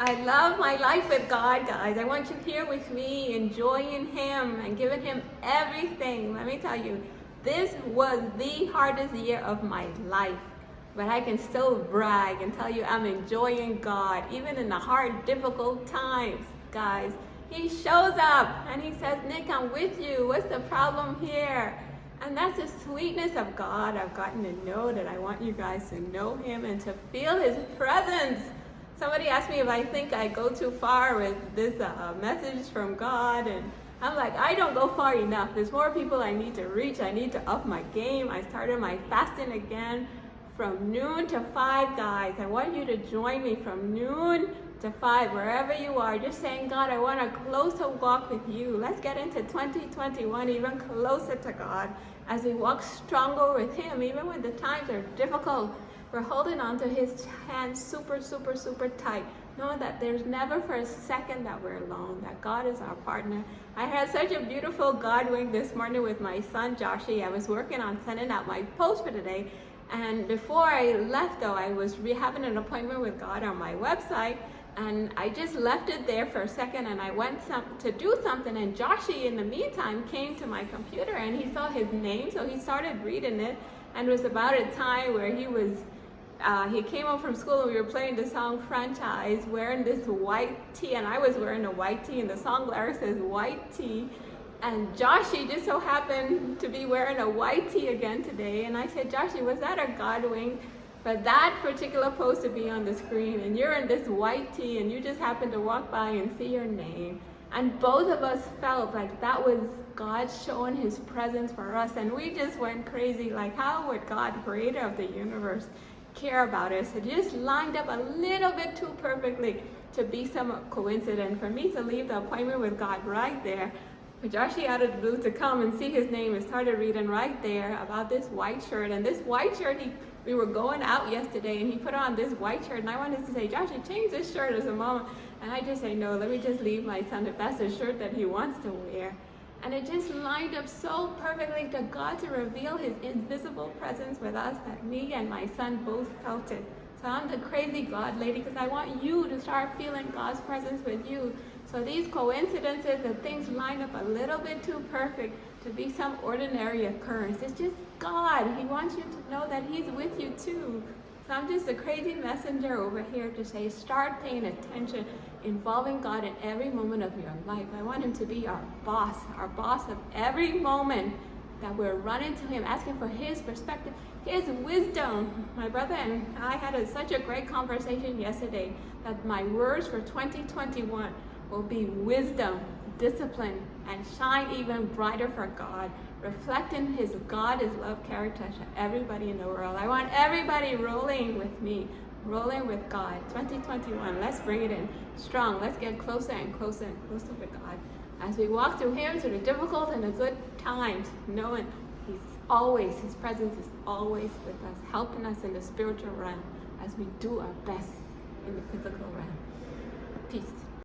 I love my life with God, guys. I want you here with me, enjoying Him and giving Him everything. Let me tell you, this was the hardest year of my life. But I can still brag and tell you I'm enjoying God, even in the hard, difficult times, guys. He shows up and He says, Nick, I'm with you. What's the problem here? And that's the sweetness of God I've gotten to know, that I want you guys to know Him and to feel His presence. Somebody asked me if I think I go too far with this message from God, and I'm like, I don't go far enough. There's more people I need to reach. I need to up my game. I started my fasting again from noon to 5, guys. I want you to join me from noon to 5, wherever you are. Just saying, God, I want a closer walk with you. Let's get into 2021 even closer to God as we walk stronger with Him, even when the times are difficult. We're holding on to His hand super, super, super tight, knowing that there's never for a second that we're alone, that God is our partner. I had such a beautiful God wink this morning with my son, Joshie. I was working on sending out my post for today. And before I left, though, I was having an appointment with God on my website. And I just left it there for a second, and I went to do something. And Joshie, in the meantime, came to my computer, and he saw his name. So he started reading it. And it was about a time where he came home from school and we were playing the song Franchise, wearing this white tee, and I was wearing a white tee, and the song lyric says white tee. And Joshie just so happened to be wearing a white tee again today. And I said, Joshie, was that a God wink for that particular post to be on the screen? And you're in this white tee and you just happened to walk by and see your name. And both of us felt like that was God showing His presence for us. And we just went crazy, like, how would God, creator of the universe, care about us? It just lined up a little bit too perfectly to be some coincidence for me to leave the appointment with God right there, for Joshie out of the blue to come and see his name and started reading right there about this white shirt. And this white shirt, we were going out yesterday and he put on this white shirt, and I wanted to say, Joshie, change this shirt as a mom. And I just say, no, let me just leave my son if that's the shirt that he wants to wear. And it just lined up so perfectly to God to reveal His invisible presence with us, that me and my son both felt it. So I'm the crazy God lady, because I want you to start feeling God's presence with you. So these coincidences, that things line up a little bit too perfect to be some ordinary occurrence. It's just God. He wants you to know that He's with you too. So I'm just a crazy messenger over here to say, start paying attention, involving God in every moment of your life. I want Him to be our boss of every moment that we're running to Him, asking for His perspective, His wisdom. My brother and I had such a great conversation yesterday that my words for 2021 will be wisdom, discipline, and shine even brighter for God, reflecting His God is love character to everybody in the world. I want everybody rolling with me, rolling with God. 2021, let's bring it in strong. Let's get closer and closer and closer to God as we walk through Him, through the difficult and the good times, knowing His presence is always with us, helping us in the spiritual realm as we do our best in the physical realm. Peace.